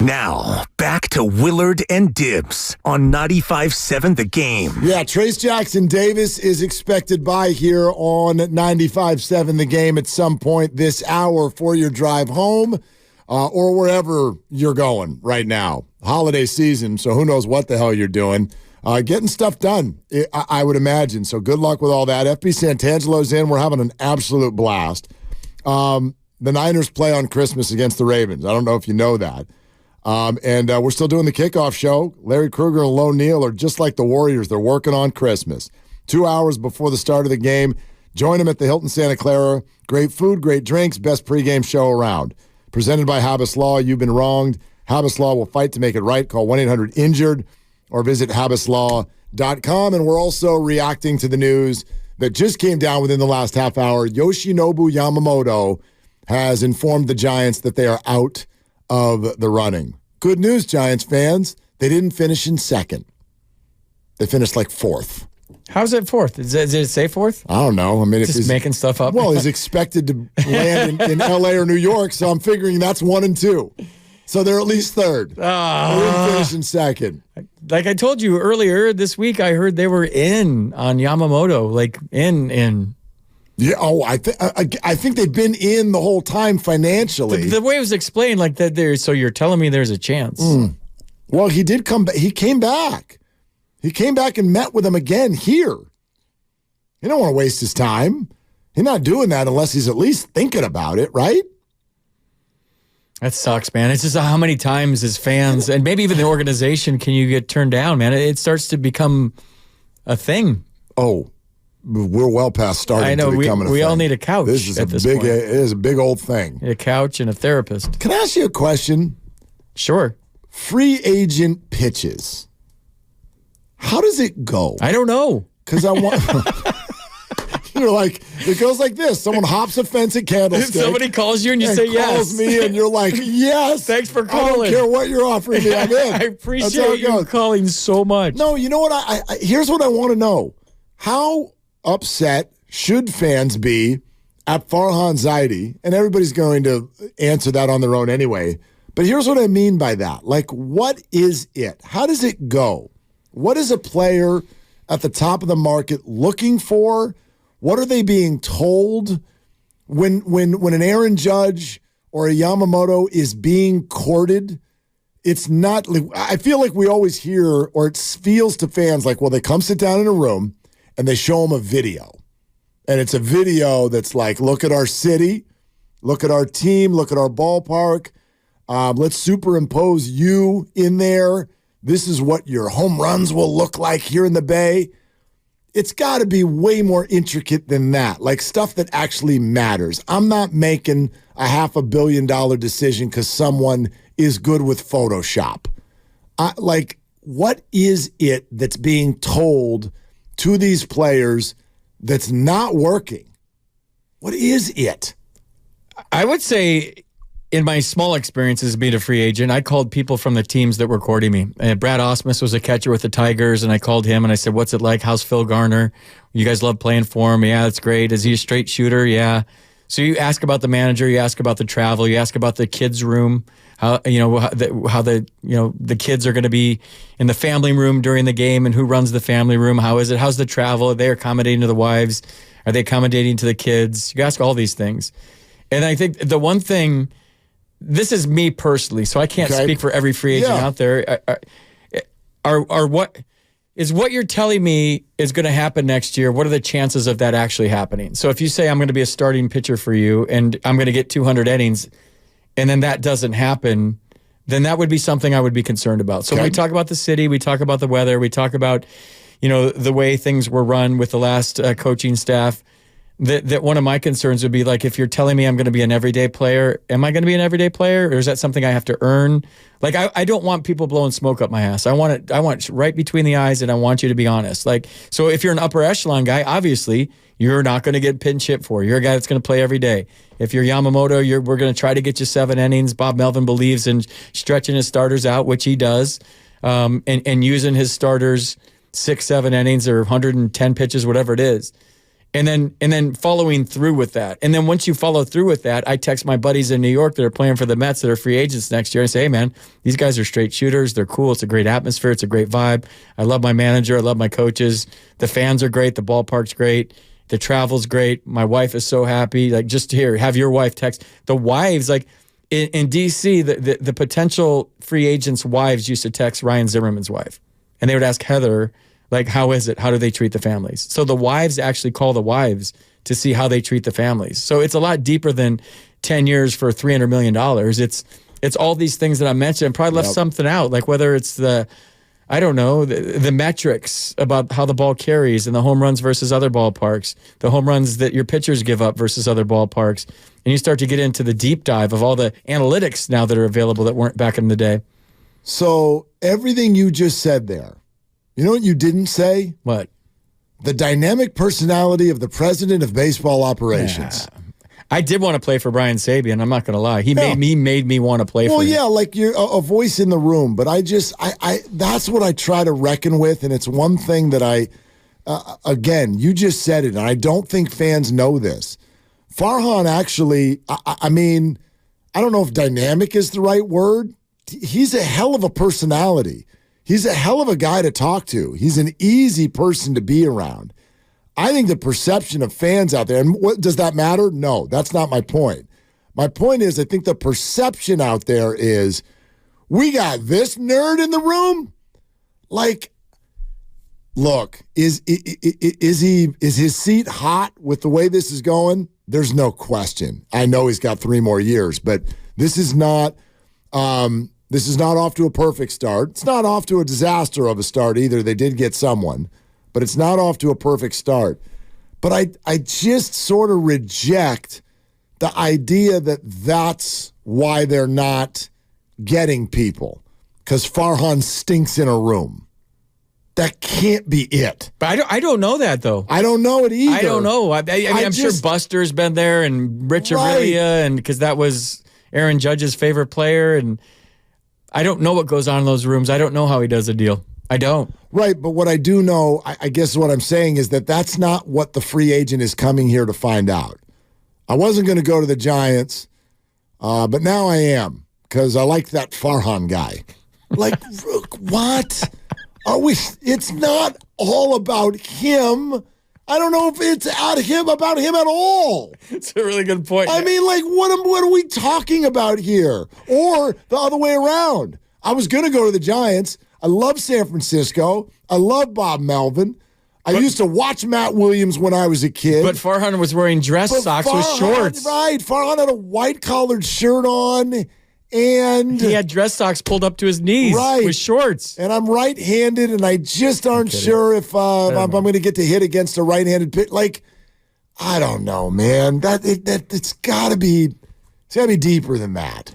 Now, back to Willard and Dibs on 95.7 The Game. Yeah, Trace Jackson Davis is expected by here on 95.7 The Game at some point this hour for your drive home or wherever you're going right now. Holiday season, so who knows what the hell you're doing. Getting stuff done, I would imagine. So good luck with all that. FP Santangelo's in. We're having an absolute blast. The Niners play on Christmas against the Ravens. I don't know if you know that. And we're still doing the kickoff show. Larry Krueger and Lone Neal are just like the Warriors. They're working on Christmas. 2 hours before the start of the game, join them at the Hilton Santa Clara. Great food, great drinks, best pregame show around. Presented by Habas Law. You've been wronged. Habas Law will fight to make it right. Call 1-800-INJURED or visit habaslaw.com. And we're also reacting to the news that just came down within the last half hour. Yoshinobu Yamamoto has informed the Giants that they are out of the running. Good news, Giants fans. They didn't finish in second. They finished like fourth. How's it fourth? Did it say fourth? I don't know. I mean, just making stuff up. Well, he's expected to land in L.A. or New York, so I'm figuring that's 1 and 2. So they're at least third. They didn't finish in second. Like I told you earlier this week, I heard they were in on Yamamoto, like in. Yeah. Oh, I think they've been in the whole time financially. The way it was explained, like that. So you're telling me there's a chance? Well, he did come back. He came back. He came back and met with him again here. He don't want to waste his time. He's not doing that unless he's at least thinking about it, right? That sucks, man. It's just how many times as fans and maybe even the organization can you get turned down, man? It starts to become a thing. Oh, we're well past starting to become a thing. We all need a couch. This is it is a big old thing. A couch and a therapist. Can I ask you a question? Sure. Free agent pitches. How does it go? I don't know. Because I want... You're like, it goes like this. Someone hops a fence at Candlestick. Somebody calls you and you say yes. Calls me and you're like, yes. Thanks for calling. I don't care what you're offering me. I'm in. I appreciate you calling so much. No, you know what? I here's what I want to know. How upset should fans be at Farhan Zaidi? And everybody's going to answer that on their own anyway. But here's what I mean by that. Like, what is it? How does it go? What is a player at the top of the market looking for? What are they being told when an Aaron Judge or a Yamamoto is being courted? It's not. I feel like we always hear, or it feels to fans like, well, they come sit down in a room and they show them a video, and it's a video that's like, look at our city, look at our team, look at our ballpark. Let's superimpose you in there. This is what your home runs will look like here in the Bay. It's got to be way more intricate than that, like stuff that actually matters. I'm not making a $500 million decision because someone is good with Photoshop. Like, what is it that's being told to these players that's not working? What is it? I would say, in my small experiences being a free agent, I called people from the teams that were courting me. Brad Ausmus was a catcher with the Tigers, and I called him and I said, what's it like? How's Phil Garner? You guys love playing for him? Yeah, that's great. Is he a straight shooter? Yeah. So you ask about the manager, you ask about the travel, you ask about the kids' room, how the kids are going to be in the family room during the game and who runs the family room. How is it? How's the travel? Are they accommodating to the wives? Are they accommodating to the kids? You ask all these things. And I think the one thing... This is me personally, so I can't speak for every free agent out there. What you're telling me is going to happen next year? What are the chances of that actually happening? So if you say I'm going to be a starting pitcher for you and I'm going to get 200 innings, and then that doesn't happen, then that would be something I would be concerned about. So when we talk about the city, we talk about the weather, we talk about the way things were run with the last coaching staff. That one of my concerns would be like, if you're telling me I'm going to be an everyday player, am I going to be an everyday player, or is that something I have to earn? Like, I don't want people blowing smoke up my ass. I want it right between the eyes, and I want you to be honest. Like, so if you're an upper echelon guy, obviously you're not going to get pinch hit for. You're a guy that's going to play every day. If you're Yamamoto, we're going to try to get you 7 innings. Bob Melvin believes in stretching his starters out, which he does, and using his starters 6-7 innings or 110 pitches, whatever it is. And then following through with that. And then once you follow through with that, I text my buddies in New York that are playing for the Mets that are free agents next year. I say, hey, man, these guys are straight shooters. They're cool. It's a great atmosphere. It's a great vibe. I love my manager. I love my coaches. The fans are great. The ballpark's great. The travel's great. My wife is so happy. Like, just here, have your wife text. The wives, like in D.C., the potential free agents' wives used to text Ryan Zimmerman's wife. And they would ask Heather, like, how is it? How do they treat the families? So the wives actually call the wives to see how they treat the families. So it's a lot deeper than 10 years for $300 million. It's all these things that I mentioned. Probably left something out, like whether it's the metrics about how the ball carries and the home runs versus other ballparks, the home runs that your pitchers give up versus other ballparks. And you start to get into the deep dive of all the analytics now that are available that weren't back in the day. So everything you just said there, you know what you didn't say? What? The dynamic personality of the president of baseball operations. Yeah. I did want to play for Brian Sabian. I'm not going to lie. He made me want to play for him. Well, yeah, like you're a voice in the room. But I that's what I try to reckon with. And it's one thing that again, you just said it, and I don't think fans know this. Farhan actually, I mean, I don't know if dynamic is the right word. He's a hell of a personality. He's a hell of a guy to talk to. He's an easy person to be around. I think the perception of fans out there, and what does that matter? No, that's not my point. My point is, I think the perception out there is, we got this nerd in the room. Like, look, is his seat hot with the way this is going? There's no question. I know he's got 3 more years, but this is not off to a perfect start. It's not off to a disaster of a start either. They did get someone, but it's not off to a perfect start. But I just sort of reject the idea that that's why they're not getting people, because Farhan stinks in a room. That can't be it. But I don't know that, though. I don't know it either. I don't know. I mean, I'm sure Buster's been there and Rich Aurelia, and because that was Aaron Judge's favorite player, and I don't know what goes on in those rooms. I don't know how he does a deal. I don't. Right, but what I do know, I guess what I'm saying is that that's not what the free agent is coming here to find out. I wasn't going to go to the Giants, but now I am, because I like that Farhan guy. Like, what? It's not all about him. I don't know if it's about him at all. It's a really good point. I mean, like, what are we talking about here? Or the other way around. I was going to go to the Giants. I love San Francisco. I love Bob Melvin. I used to watch Matt Williams when I was a kid. But Farhan was wearing dress socks with shorts. Right. Farhan had a white-collared shirt on. And he had dress socks pulled up to his knees with shorts. And I'm right-handed, and I just aren't sure if I'm going to get to hit against a right-handed pitch. Like, I don't know, man. It's got to be deeper than that.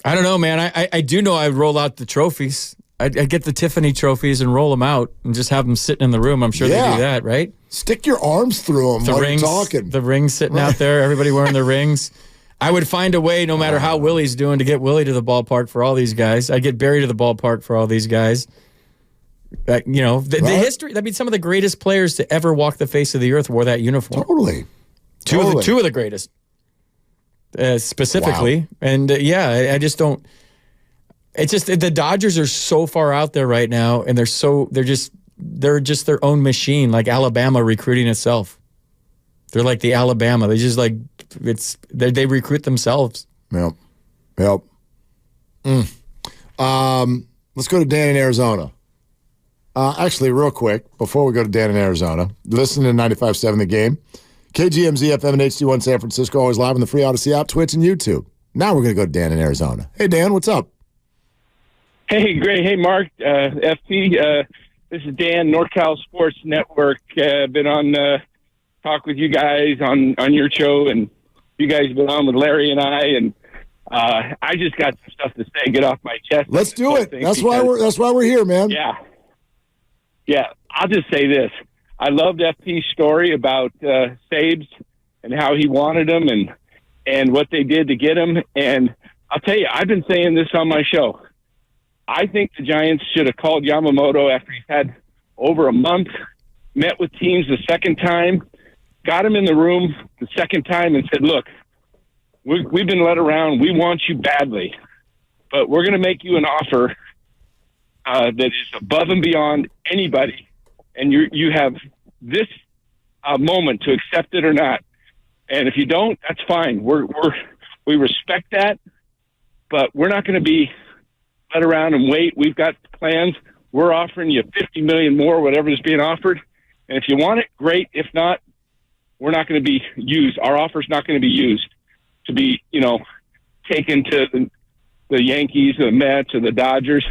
I don't know, man. I do know I roll out the trophies. I get the Tiffany trophies and roll them out and just have them sitting in the room. I'm sure they do that, right? Stick your arms through them while you're talking. The rings sitting out there, everybody wearing their rings. I would find a way, no matter how Willie's doing, to get Willie to the ballpark for all these guys. I'd get Barry to the ballpark for all these guys. The history, I mean, some of the greatest players to ever walk the face of the earth wore that uniform. Totally. Two of the greatest, specifically. Wow. And, I just don't. It's just the Dodgers are so far out there right now, and they're just their own machine, like Alabama recruiting itself. They're like the Alabama. They just they recruit themselves. Yep. Let's go to Dan in Arizona. Actually, real quick, before we go to Dan in Arizona, listen to 95.7 The Game. KGMZ FM and HD1 San Francisco, always live on the free Odyssey app, Twitch, and YouTube. Now we're going to go to Dan in Arizona. Hey, Dan, what's up? Hey, great. Hey, Mark, FP. This is Dan, NorCal Sports Network. Been on talk with you guys on your show, and you guys have been on with Larry and I I just got some stuff to say. Get off my chest. Let's do it. That's why we're here, man. Yeah. I'll just say this: I loved FP's story about Sabes and how he wanted him and what they did to get him. And I'll tell you, I've been saying this on my show. I think the Giants should have called Yamamoto after he's had over a month met with teams the second time, got them in the room the second time and said, look, we've been led around. We want you badly, but we're going to make you an offer that is above and beyond anybody, and you have this moment to accept it or not. And if you don't, that's fine. We respect that, but we're not going to be led around and wait. We've got plans. We're offering you $50 million more, whatever is being offered. And if you want it, great. If not, we're not going to be used. Our offer's not going to be used to be, taken to the Yankees or the Mets or the Dodgers.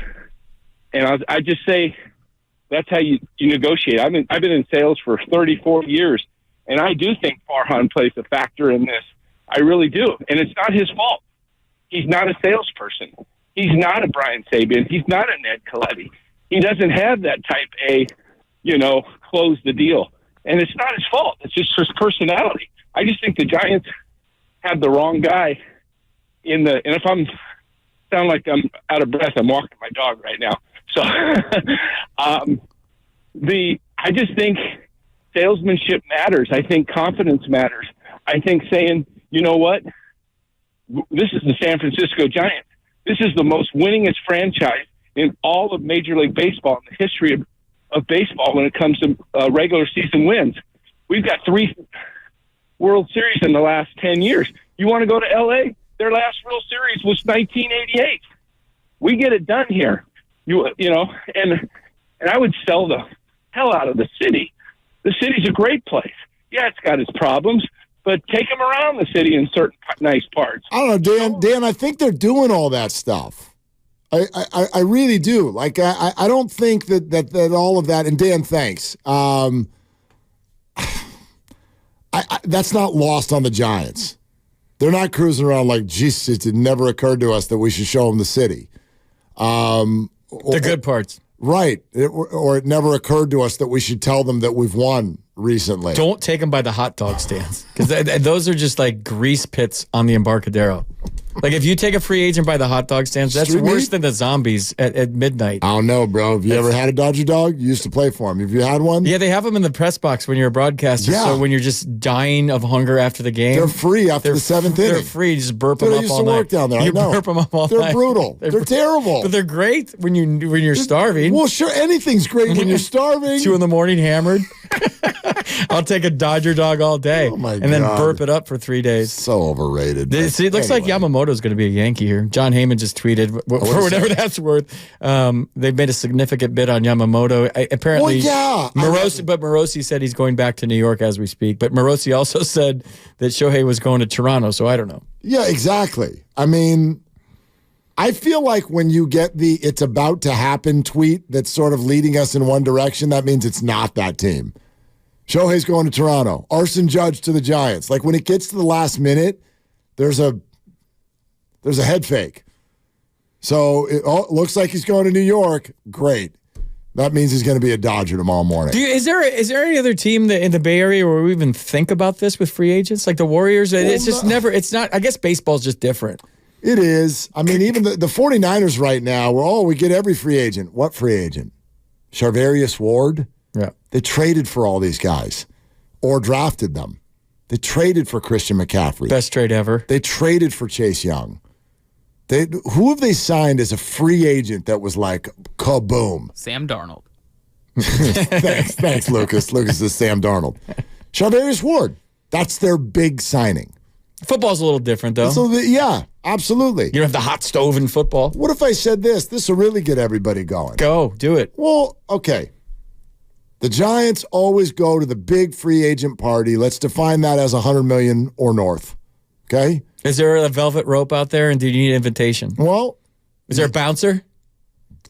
And I just say that's how you negotiate. I've been in sales for 34 years, and I do think Farhan plays a factor in this. I really do. And it's not his fault. He's not a salesperson. He's not a Brian Sabian. He's not a Ned Colletti. He doesn't have that type A, close the deal. And it's not his fault. It's just his personality. I just think the Giants have the wrong guy and if I'm sound like I'm out of breath, I'm walking my dog right now. So I just think salesmanship matters. I think confidence matters. I think saying, you know what? This is the San Francisco Giants. This is the most winningest franchise in all of Major League Baseball, in the history of baseball when it comes to regular season wins. We've got 3 World Series in the last 10 years. You want to go to L.A.? Their last real series was 1988. We get it done here. And I would sell the hell out of the city. The city's a great place. Yeah, it's got its problems, but take them around the city in certain nice parts. I don't know, Dan, I think they're doing all that stuff. I really do. Like, I don't think that all of that, and Dan, thanks. That's not lost on the Giants. They're not cruising around like, Jesus, it never occurred to us that we should show them the city. The good parts. Right. Or it never occurred to us that we should tell them that we've won recently. Don't take them by the hot dog stands, because those are just like grease pits on the Embarcadero. Like, if you take a free agent by the hot dog stands, that's Street worse meat? than the zombies at midnight. I don't know, bro. Have you ever had a Dodger dog? You used to play for him. Have you had one? Yeah, they have them in the press box when you're a broadcaster. Yeah. So when you're just dying of hunger after the game, They're free after the 7th inning. They're free. You just burp Dude, them I up used all to night. work down there. I You know. burp them up all They're night. brutal. They're terrible. But they're great when you're starving. Well, sure, anything's great when you're starving. 2 a.m. hammered. I'll take a Dodger dog all day. Oh, my and then God. burp it up for 3 days. So overrated. See, it looks like Yamamoto's going to be a Yankee here. John Heyman just tweeted, for whatever that's worth, they've made a significant bid on Yamamoto. Apparently, well, yeah. Morosi said he's going back to New York as we speak. But Morosi also said that Shohei was going to Toronto, so I don't know. Yeah, exactly. I mean, I feel like when you get the "it's about to happen" tweet that's sort of leading us in one direction, that means it's not that team. Shohei's going to Toronto. Arson Judge to the Giants. Like, when it gets to the last minute, there's a head fake. So it looks like he's going to New York. Great. That means he's going to be a Dodger tomorrow morning. Is there any other team in the Bay Area where we even think about this with free agents? Like the Warriors? It's just never, it's not, I guess baseball's just different. It is. I mean, even the 49ers right now, we get every free agent. What free agent? Charvarius Ward? Yeah. They traded for all these guys or drafted them. They traded for Christian McCaffrey. Best trade ever. They traded for Chase Young. Who have they signed as a free agent that was like kaboom? Sam Darnold. Thanks, Lucas. Lucas is Sam Darnold. Charvarius Ward. That's their big signing. Football's a little different, though. Yeah, absolutely. You don't have the hot stove in football. What if I said this? This will really get everybody going. Go, do it. Well, okay. The Giants always go to the big free agent party. Let's define that as $100 million or north. Okay? Is there a velvet rope out there, and do you need an invitation? Well, is there a bouncer?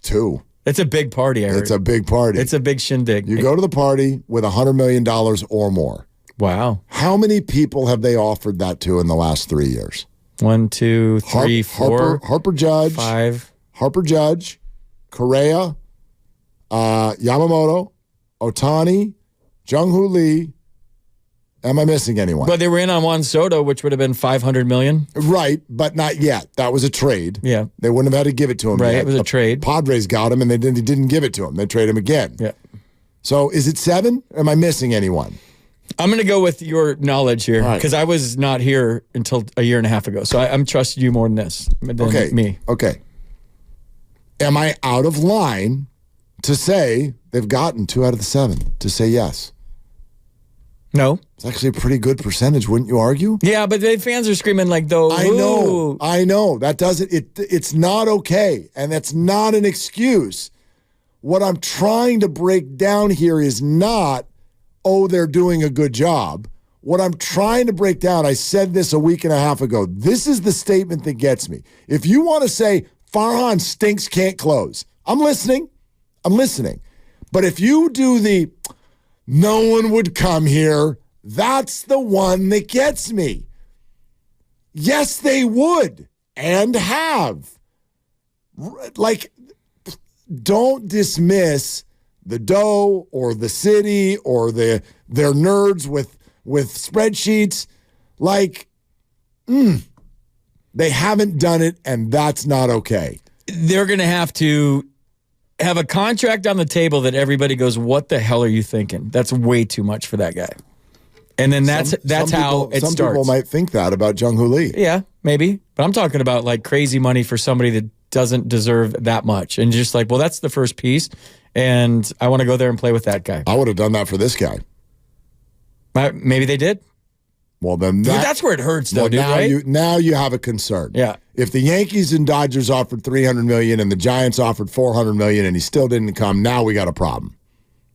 2. It's a big party, I heard. It's a big party. It's a big shindig. You go to the party with $100 million or more. Wow. How many people have they offered that to in the last 3 years? 1, 2, 3, 4. Harper Judge. 5. Harper Judge. Correa. Yamamoto. Ohtani. Jung-Hoo Lee. Am I missing anyone? But they were in on Juan Soto, which would have been $500 million. Right, but not yet. That was a trade. Yeah. They wouldn't have had to give it to him Right, yet. it was a trade. Padres got him, and they didn't give it to him. They trade him again. Yeah. So is it 7? Am I missing anyone? I'm going to go with your knowledge here because I was not here until a year and a half ago. So I'm trusting you more than me. Okay. Am I out of line to say they've gotten 2 out of the 7 to say yes? No. It's actually a pretty good percentage, wouldn't you argue? Yeah, but the fans are screaming like, though. I know. That doesn't, it's not okay. And that's not an excuse. What I'm trying to break down here is not, they're doing a good job. What I'm trying to break down, I said this a week and a half ago. This is the statement that gets me. If you want to say Farhan stinks, can't close, I'm listening. But if you do the no one would come here, that's the one that gets me. Yes, they would and have. Like, don't dismiss the dough or the city or their nerds with spreadsheets. Like, they haven't done it, and that's not okay. They're going to have a contract on the table that everybody goes, what the hell are you thinking? That's way too much for that guy. And then that's how it starts. Some people might think that about Jung-Hoo Lee. Yeah, maybe. But I'm talking about like crazy money for somebody that doesn't deserve that much. And just like, well, that's the first piece, and I want to go there and play with that guy. I would have done that for this guy. Maybe they did. Well, then that's where it hurts, though, dude, right? Now you have a concern. Yeah. If the Yankees and Dodgers offered $300 million and the Giants offered $400 million and he still didn't come, now we got a problem.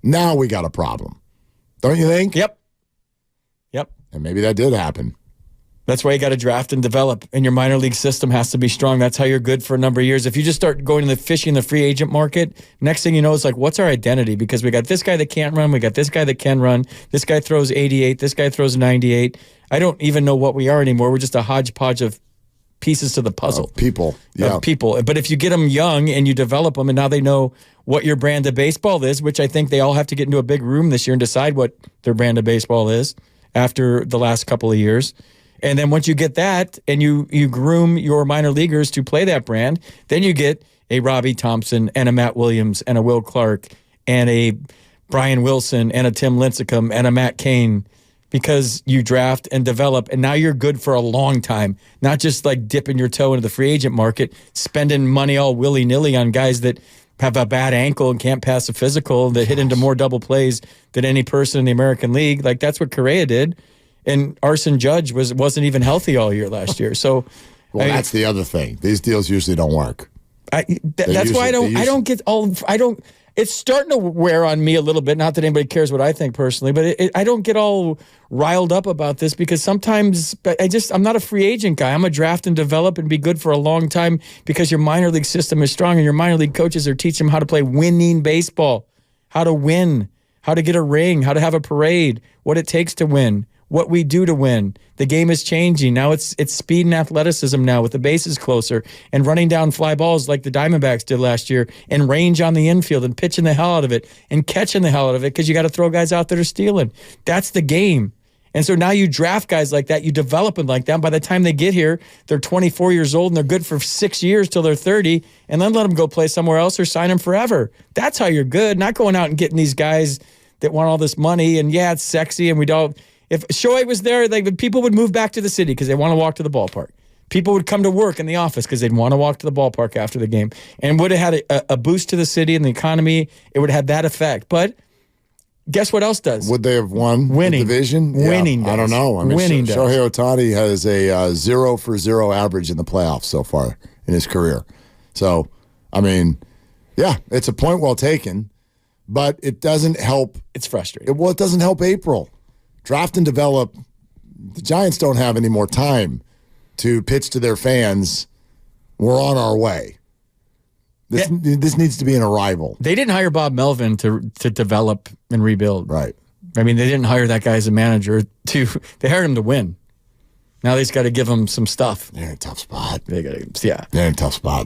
Don't you think? Yep. And maybe that did happen. That's why you got to draft and develop, and your minor league system has to be strong. That's how you're good for a number of years. If you just start going to the fishing the free agent market, next thing you know, it's like, what's our identity? Because we got this guy that can't run, we got this guy that can run, this guy throws 88, this guy throws 98. I don't even know what we are anymore. We're just a hodgepodge of pieces to the puzzle. People. But if you get them young and you develop them, and now they know what your brand of baseball is, which I think they all have to get into a big room this year and decide what their brand of baseball is after the last couple of years. And then once you get that and you groom your minor leaguers to play that brand, then you get a Robbie Thompson and a Matt Williams and a Will Clark and a Brian Wilson and a Tim Lincecum and a Matt Cain, because you draft and develop, and now you're good for a long time, not just like dipping your toe into the free agent market, spending money all willy-nilly on guys that have a bad ankle and can't pass a physical, that hit into more double plays than any person in the American League. Like, that's what Correa did. And Arson Judge wasn't even healthy all year last year. So, that's the other thing. These deals usually don't work. That's why it's starting to wear on me a little bit. Not that anybody cares what I think personally, but I don't get all riled up about this, because sometimes I'm not a free agent guy. I'm a draft and develop and be good for a long time, because your minor league system is strong and your minor league coaches are teaching them how to play winning baseball, how to win, how to get a ring, how to have a parade, what it takes to win, what we do to win. The game is changing. Now it's speed and athleticism now, with the bases closer and running down fly balls like the Diamondbacks did last year, and range on the infield and pitching the hell out of it and catching the hell out of it, because you got to throw guys out that are stealing. That's the game. And so now you draft guys like that, you develop them like that. By the time they get here, they're 24 years old and they're good for 6 years till they're 30, and then let them go play somewhere else or sign them forever. That's how you're good, not going out and getting these guys that want all this money. And yeah, it's sexy, and we don't. If Shohei was there, people would move back to the city because they want to walk to the ballpark. People would come to work in the office because they'd want to walk to the ballpark after the game, and would have had a boost to the city and the economy. It would have that effect. But guess what else does? Would they have won winning the division? Winning does. I don't know. Winning does. Shohei Ohtani has a 0-for-0 average in the playoffs so far in his career. So, it's a point well taken, but it doesn't help. It's frustrating. It doesn't help April. Draft and develop. The Giants don't have any more time to pitch to their fans. We're on our way. This needs to be an arrival. They didn't hire Bob Melvin to develop and rebuild. Right. They didn't hire that guy as a manager. They hired him to win. Now they just got to give him some stuff. They're in a tough spot. They're in a tough spot.